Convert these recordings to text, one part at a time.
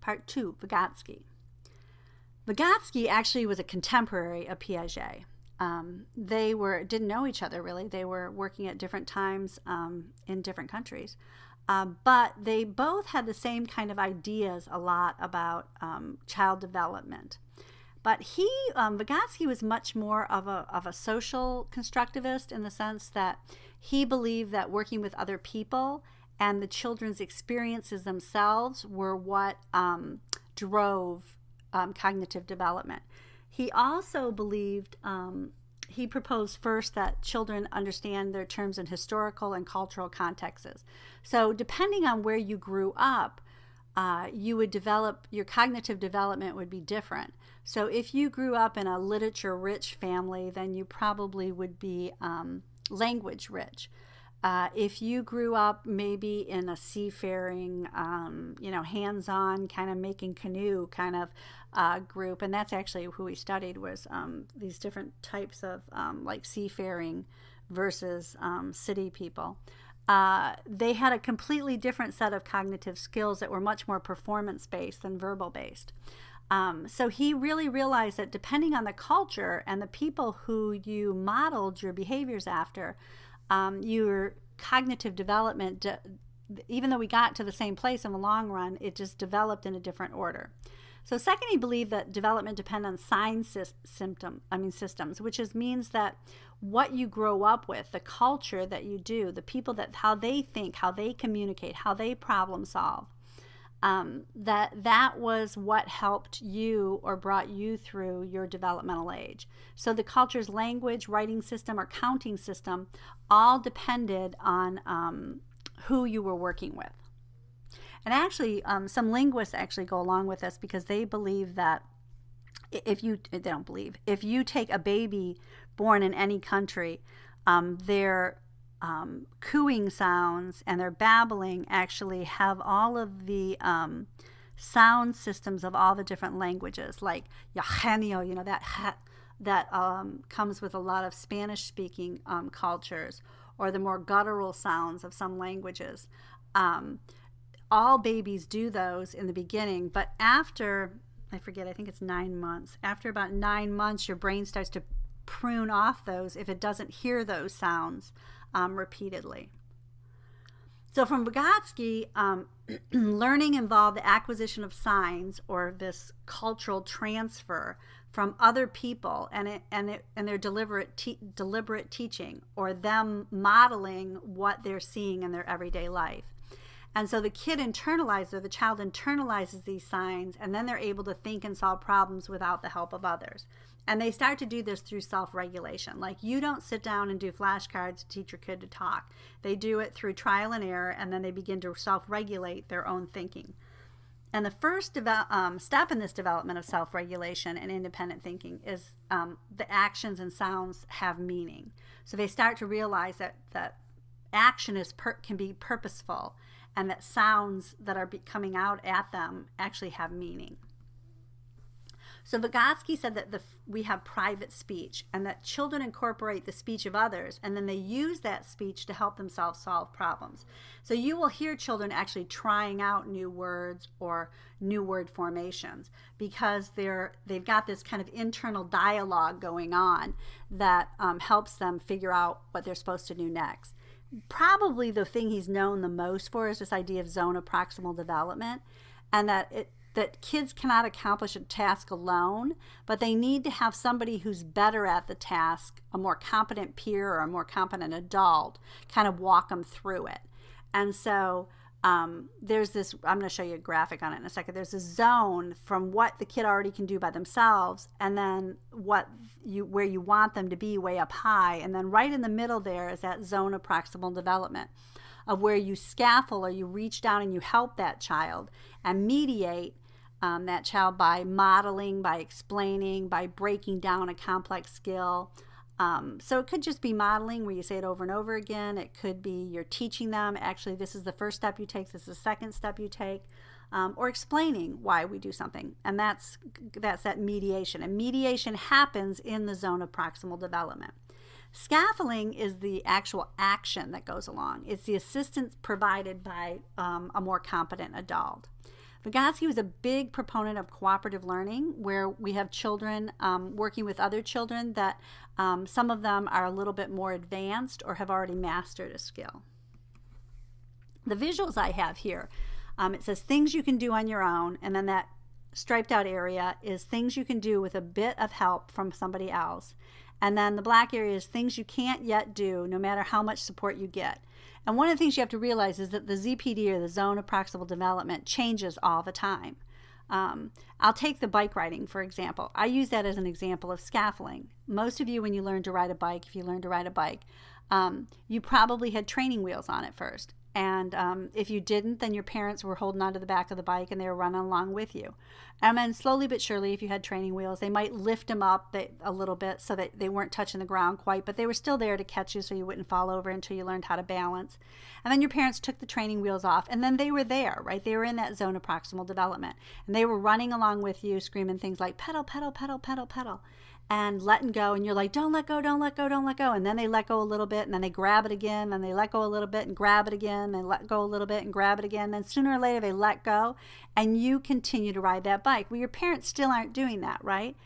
Part 2, Vygotsky. Vygotsky actually was a contemporary of Piaget. They didn't know each other really. They were working at different times in different countries. But they both had the same kind of ideas a lot about child development. But Vygotsky was much more of a social constructivist in the sense that he believed that working with other people and the children's experiences themselves were what drove cognitive development. He also believed, he proposed first that children understand their terms in historical and cultural contexts. So depending on where you grew up, you would develop, your cognitive development would be different. So if you grew up in a literature-rich family, then you probably would be language-rich. If you grew up maybe in a seafaring, hands-on kind of making canoe kind of group, and that's actually who we studied was these different types of like seafaring versus city people. They had a completely different set of cognitive skills that were much more performance-based than verbal-based. So he really realized that depending on the culture and the people who you modeled your behaviors after, your cognitive development, even though we got to the same place in the long run, it just developed in a different order. So second, he believed that development depends on sign systems, which means that what you grow up with, the culture that you do, the people how they think, how they communicate, how they problem solve, that was what helped you or brought you through your developmental age. So the culture's language, writing system, or counting system all depended on who you were working with. And actually, some linguists actually go along with this because they believe that if you take a baby born in any country, their cooing sounds and their babbling actually have all of the sound systems of all the different languages, like yagenio, that comes with a lot of Spanish-speaking cultures, or the more guttural sounds of some languages. All babies do those in the beginning, but after, I think it's 9 months, after about 9 months, your brain starts to prune off those if it doesn't hear those sounds repeatedly. So from Vygotsky, learning involved the acquisition of signs, or this cultural transfer from other people, and their deliberate teaching, or them modeling what they're seeing in their everyday life. And so the child internalizes these signs, and then they're able to think and solve problems without the help of others. And they start to do this through self-regulation. Like, you don't sit down and do flashcards to teach your kid to talk. They do it through trial and error, and then they begin to self-regulate their own thinking. And the first step in this development of self-regulation and independent thinking is the actions and sounds have meaning. So they start to realize that action can be purposeful, and that sounds that are coming out at them actually have meaning. So Vygotsky said that we have private speech, and that children incorporate the speech of others, and then they use that speech to help themselves solve problems. So you will hear children actually trying out new words or new word formations because they've got this kind of internal dialogue going on that helps them figure out what they're supposed to do next. Probably the thing he's known the most for is this idea of zone of proximal development, and that kids cannot accomplish a task alone, but they need to have somebody who's better at the task, a more competent peer or a more competent adult, kind of walk them through it. And so there's this, I'm going to show you a graphic on it in a second. There's a zone from what the kid already can do by themselves, and then where you want them to be way up high. And then right in the middle there is that zone of proximal development, of where you scaffold or you reach down and you help that child and mediate that child by modeling, by explaining, by breaking down a complex skill. So it could just be modeling where you say it over and over again. It could be you're teaching them, actually, this is the first step you take, this is the second step you take, or explaining why we do something. And that's that mediation. And mediation happens in the zone of proximal development. Scaffolding is the actual action that goes along. It's the assistance provided by a more competent adult. Vygotsky was a big proponent of cooperative learning, where we have children working with other children that some of them are a little bit more advanced or have already mastered a skill. The visuals I have here, it says things you can do on your own, and then that striped out area is things you can do with a bit of help from somebody else. And then the black area is things you can't yet do no matter how much support you get. And one of the things you have to realize is that the ZPD, or the zone of proximal development, changes all the time. I'll take the bike riding, for example. I use that as an example of scaffolding. Most of you, when you learn to ride a bike, if you learn to ride a bike, you probably had training wheels on it first. And if you didn't, then your parents were holding onto the back of the bike and they were running along with you. And then slowly but surely, if you had training wheels, they might lift them up a little bit so that they weren't touching the ground quite, but they were still there to catch you so you wouldn't fall over until you learned how to balance. And then your parents took the training wheels off, and then they were there, right? They were in that zone of proximal development. And they were running along with you, screaming things like pedal, pedal, pedal, pedal, pedal, and letting go, and you're like, don't let go, don't let go, don't let go. And then they let go a little bit, and then they grab it again, and they let go a little bit and grab it again, and let go a little bit and grab it again. Then sooner or later they let go, and you continue to ride that bike. Well, your parents still aren't doing that, right?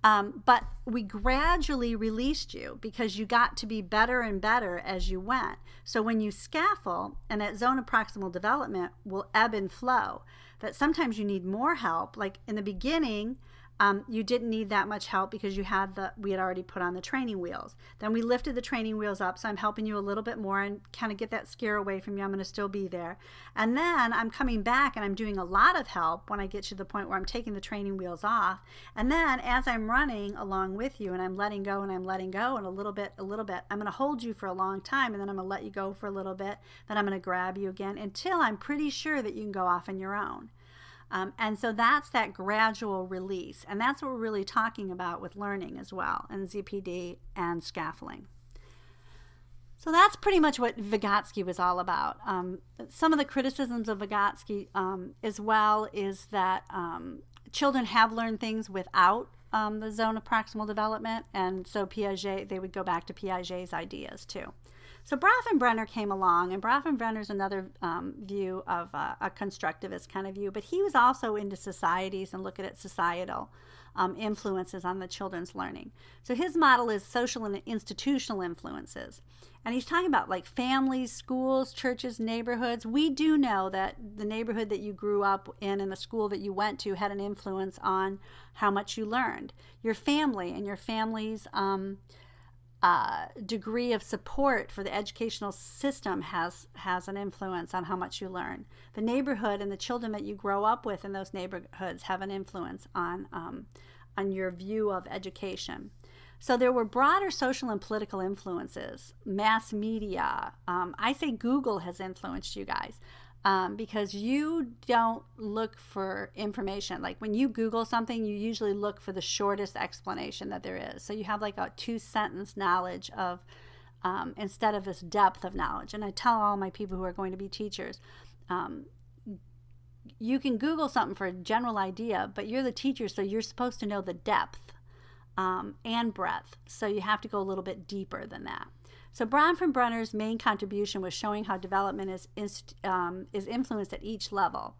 But we gradually released you because you got to be better and better as you went. So when you scaffold, and that zone of proximal development will ebb and flow, that sometimes you need more help. Like in the beginning, you didn't need that much help because we had already put on the training wheels. Then we lifted the training wheels up, so I'm helping you a little bit more and kind of get that scare away from you. I'm going to still be there. And then I'm coming back and I'm doing a lot of help when I get to the point where I'm taking the training wheels off. And then as I'm running along with you and I'm letting go and I'm letting go, and a little bit, I'm going to hold you for a long time, and then I'm going to let you go for a little bit. Then I'm going to grab you again until I'm pretty sure that you can go off on your own. And so that's that gradual release. And that's what we're really talking about with learning as well, and ZPD and scaffolding. So that's pretty much what Vygotsky was all about. Some of the criticisms of Vygotsky as well is that children have learned things without the zone of proximal development. And so Piaget, they would go back to Piaget's ideas too. So Bronfenbrenner came along, and Bronfenbrenner's another view of a constructivist kind of view, but he was also into societies and looking at societal influences on the children's learning. So his model is social and institutional influences. And he's talking about like families, schools, churches, neighborhoods. We do know that the neighborhood that you grew up in and the school that you went to had an influence on how much you learned. Your family and your family's degree of support for the educational system has an influence on how much you learn. The neighborhood and the children that you grow up with in those neighborhoods have an influence on your view of education. So there were broader social and political influences, mass media. I say Google has influenced you guys. Because you don't look for information. Like when you Google something, you usually look for the shortest explanation that there is. So you have like a 2-sentence knowledge of, instead of this depth of knowledge. And I tell all my people who are going to be teachers, you can Google something for a general idea, but you're the teacher, so you're supposed to know the depth and breadth. So you have to go a little bit deeper than that. So Bronfenbrenner's main contribution was showing how development is influenced at each level.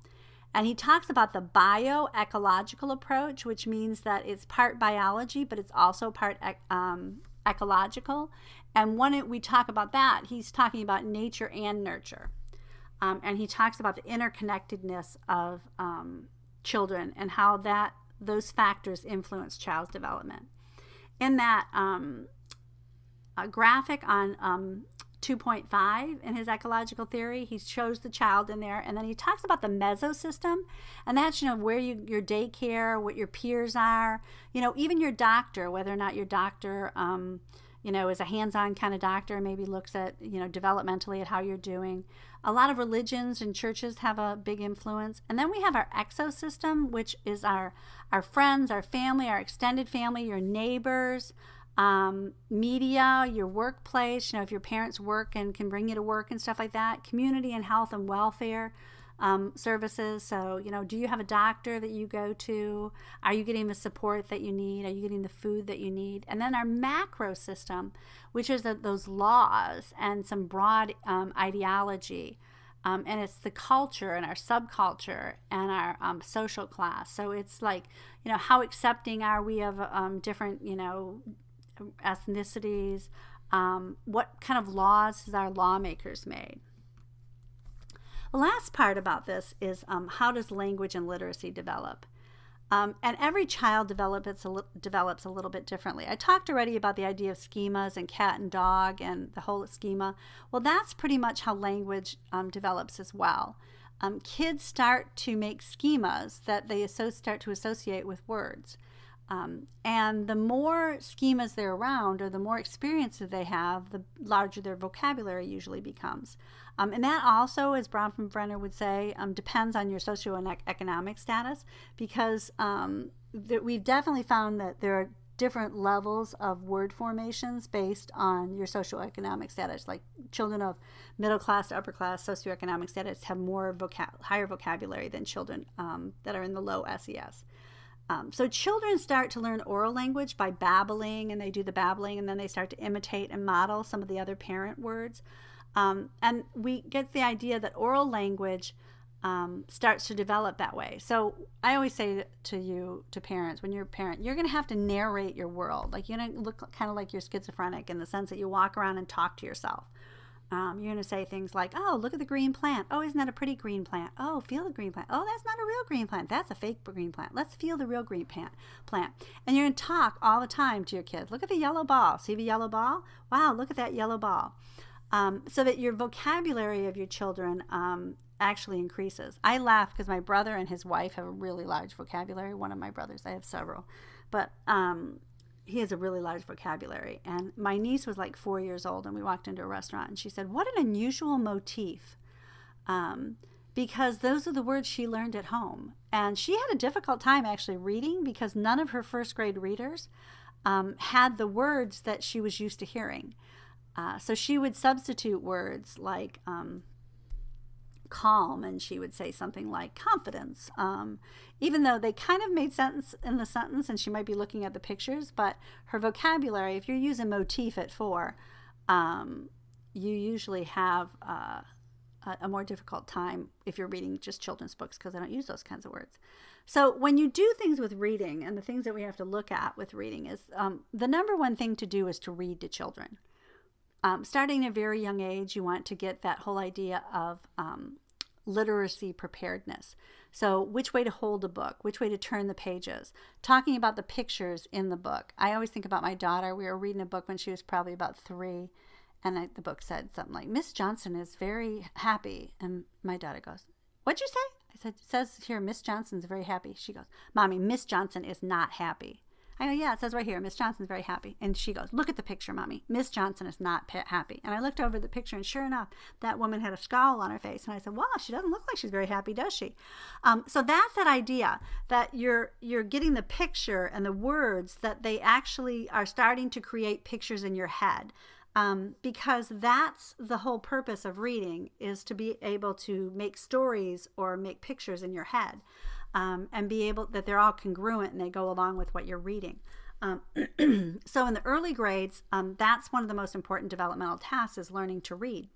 And he talks about the bioecological approach, which means that it's part biology, but it's also part ecological. And when we talk about that, he's talking about nature and nurture. And he talks about the interconnectedness of children and how those factors influence child's development. In that a graphic on 2.5 in his ecological theory, he shows the child in there, and then he talks about the mesosystem, and that's where your daycare, what your peers are, even your doctor, whether or not your doctor is a hands-on kind of doctor, maybe looks at developmentally at how you're doing. A lot of religions and churches have a big influence. And then we have our exosystem, which is our friends, our family, our extended family, your neighbors, media, your workplace, if your parents work and can bring you to work and stuff like that, community and health and welfare services. So, do you have a doctor that you go to? Are you getting the support that you need? Are you getting the food that you need? And then our macro system, which is those laws and some broad ideology And it's the culture and our subculture and our social class. So it's like, how accepting are we of different, ethnicities? What kind of laws has our lawmakers made? The last part about this is how does language and literacy develop? And every child develops a little bit differently. I talked already about the idea of schemas and cat and dog and the whole schema. Well, that's pretty much how language develops as well. Kids start to make schemas that they start to associate with words. And the more schemas they're around, or the more experience that they have, the larger their vocabulary usually becomes. And that also, as Bronfenbrenner would say, depends on your socioeconomic status, because we've definitely found that there are different levels of word formations based on your socioeconomic status. Like children of middle class to upper class socioeconomic status have more higher vocabulary than children that are in the low SES. So children start to learn oral language by babbling, and they do the babbling, and then they start to imitate and model some of the other parent words. And we get the idea that oral language starts to develop that way. So I always say to parents, when you're a parent, you're going to have to narrate your world. Like, you're going to look kind of like you're schizophrenic in the sense that you walk around and talk to yourself. You're going to say things like, oh, look at the green plant. Oh, isn't that a pretty green plant? Oh, feel the green plant. Oh, that's not a real green plant. That's a fake green plant. Let's feel the real green plant. And you're going to talk all the time to your kids. Look at the yellow ball. See the yellow ball? Wow, look at that yellow ball. So that your vocabulary of your children actually increases. I laugh because my brother and his wife have a really large vocabulary. One of my brothers, I have several. But he has a really large vocabulary. And my niece was like 4 years old, and we walked into a restaurant, and she said, what an unusual motif. Because those are the words she learned at home. And she had a difficult time actually reading, because none of her first grade readers had the words that she was used to hearing. So she would substitute words like calm, and she would say something like confidence, even though they kind of made sense in the sentence, and she might be looking at the pictures, but her vocabulary, if you're using motif at 4, you usually have a more difficult time if you're reading just children's books, because I don't use those kinds of words. So when you do things with reading, and the things that we have to look at with reading is the number one thing to do is to read to children. Starting at a very young age, you want to get that whole idea of literacy preparedness. So which way to hold a book, which way to turn the pages, talking about the pictures in the book. I always think about my daughter. We were reading a book when she was probably about 3, and the book said something like, Miss Johnson is very happy. And my daughter goes, what'd you say? I said, it says here, Miss Johnson's very happy. She goes, Mommy, Miss Johnson is not happy. I go, yeah, it says right here, Miss Johnson's very happy. And she goes, look at the picture, Mommy. Miss Johnson is not happy. And I looked over the picture, and sure enough, that woman had a scowl on her face. And I said, wow, she doesn't look like she's very happy, does she? So that's that idea that you're getting the picture and the words, that they actually are starting to create pictures in your head. Because that's the whole purpose of reading, is to be able to make stories or make pictures in your head. And be able that they're all congruent and they go along with what you're reading. So in the early grades, that's one of the most important developmental tasks, is learning to read.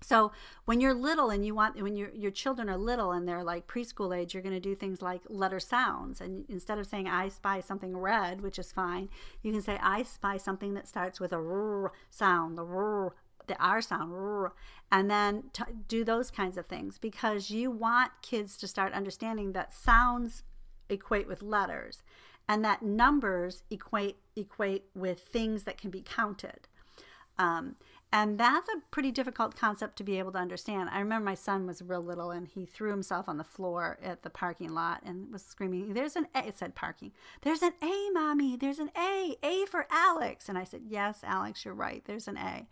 So when you're little and when your children are little and they're like preschool age, you're going to do things like letter sounds. And instead of saying I spy something red, which is fine, you can say I spy something that starts with a r sound, the R sound, and then do those kinds of things, because you want kids to start understanding that sounds equate with letters, and that numbers equate with things that can be counted. And that's a pretty difficult concept to be able to understand. I remember my son was real little, and he threw himself on the floor at the parking lot and was screaming, there's an A. It said parking. There's an A, Mommy. There's an A for Alex. And I said, yes, Alex, you're right. There's an A.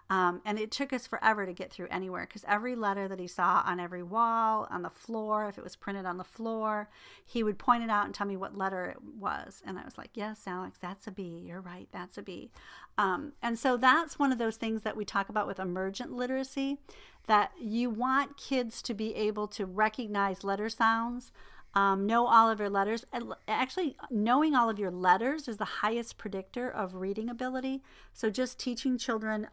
And it took us forever to get through anywhere, because every letter that he saw on every wall, on the floor, if it was printed on the floor, he would point it out and tell me what letter it was. And I was like, yes, Alex, that's a B. You're right. That's a B. And so that's one of those things that we talk about with emergent literacy, that you want kids to be able to recognize letter sounds Know all of your letters. Actually, knowing all of your letters is the highest predictor of reading ability. So just teaching children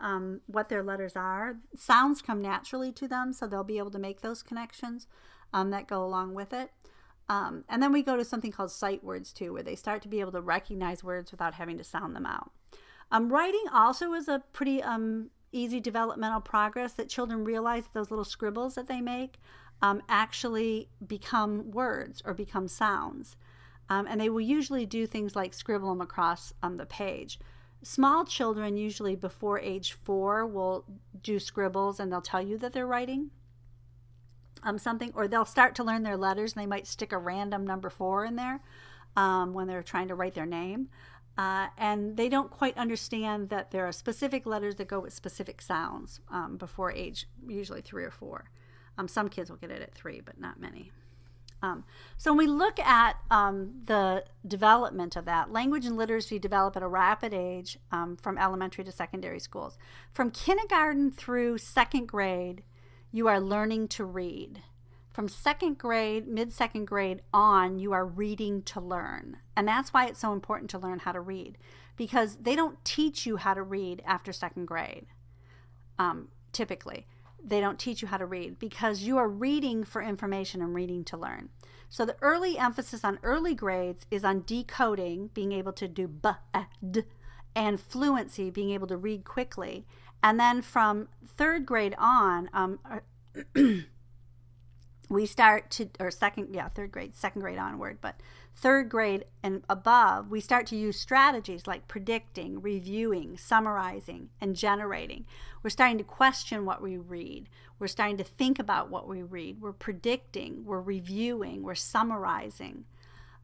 what their letters are. Sounds come naturally to them, so they'll be able to make those connections that go along with it. And then we go to something called sight words too, where they start to be able to recognize words without having to sound them out. Writing also is a pretty easy developmental progress, that children realize that those little scribbles that they make actually become words or become sounds. And they will usually do things like scribble them across the page. Small children, usually before age 4, will do scribbles, and they'll tell you that they're writing something, or they'll start to learn their letters, and they might stick a random number 4 in there when they're trying to write their name. And they don't quite understand that there are specific letters that go with specific sounds before age, usually 3 or 4. Some kids will get it at 3, but not many. So when we look at the development of that, language and literacy develop at a rapid age from elementary to secondary schools. From kindergarten through 2nd grade, you are learning to read. From 2nd grade, mid-2nd grade on, you are reading to learn. And that's why it's so important to learn how to read, because they don't teach you how to read after 2nd grade, typically. They don't teach you how to read because you are reading for information and reading to learn. So the early emphasis on early grades is on decoding, being able to do b, d, and fluency, being able to read quickly. And then from 3rd grade on, we start to, or 3rd grade, 2nd grade onward, but 3rd grade and above, we start to use strategies like predicting, reviewing, summarizing, and generating. We're starting to question what we read. We're starting to think about what we read. We're predicting, we're reviewing, we're summarizing.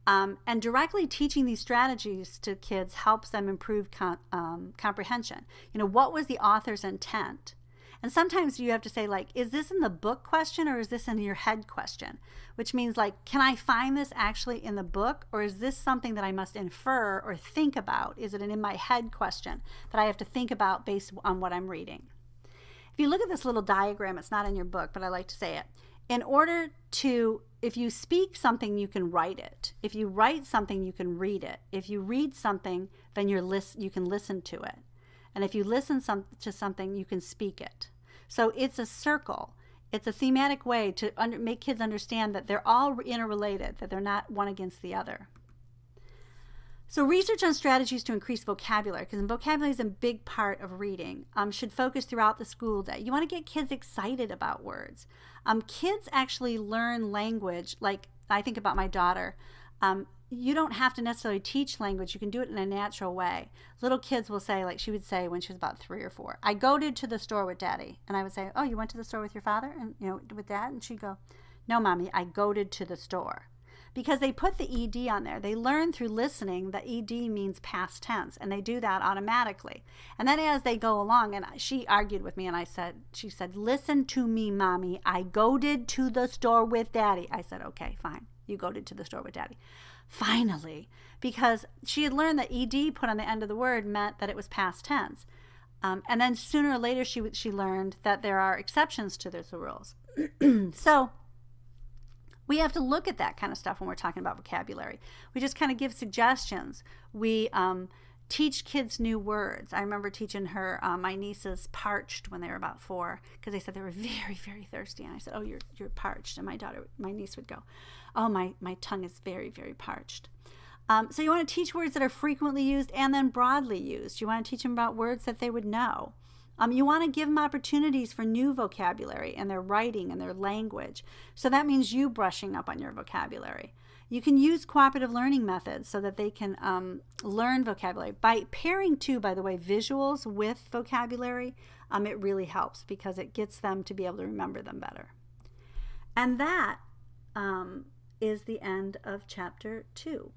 And directly teaching these strategies to kids helps them improve comprehension. What was the author's intent? And sometimes you have to say, like, is this in the book question or is this in your head question? Which means, like, can I find this actually in the book, or is this something that I must infer or think about? Is it an in my head question that I have to think about based on what I'm reading? If you look at this little diagram, it's not in your book, but I like to say it. In order to, if you speak something, you can write it. If you write something, you can read it. If you read something, then you can listen to it. And if you listen to something, you can speak it. So it's a circle. It's a thematic way to make kids understand that they're all interrelated, that they're not one against the other. So research on strategies to increase vocabulary, because vocabulary is a big part of reading, should focus throughout the school day. You want to get kids excited about words. Kids actually learn language, like I think about my daughter. You don't have to necessarily teach language. You can do it in a natural way. Little kids will say, like she would say when she was about 3 or 4, I goaded to the store with Daddy. And I would say, oh, you went to the store with your father and with Dad? And she'd go, no, Mommy, I goaded to the store. Because they put the ED on there. They learn through listening that ED means past tense, and they do that automatically. And then as they go along, and she argued with me, and she said, listen to me, Mommy, I goaded to the store with Daddy. I said, okay, fine, you goaded to the store with Daddy. Finally, because she had learned that ED put on the end of the word meant that it was past tense. And then sooner or later, she learned that there are exceptions to those rules. So we have to look at that kind of stuff when we're talking about vocabulary. We just kind of give suggestions. We teach kids new words. I remember teaching her, my nieces, parched when they were about 4, because they said they were very, very thirsty. And I said, oh, you're parched. And my niece would go, oh, my tongue is very, very parched. So you want to teach words that are frequently used and then broadly used. You want to teach them about words that they would know. You want to give them opportunities for new vocabulary in their writing and their language. So that means you brushing up on your vocabulary. You can use cooperative learning methods so that they can learn vocabulary. By pairing, too, by the way, visuals with vocabulary, it really helps because it gets them to be able to remember them better. And that is the end of Chapter 2.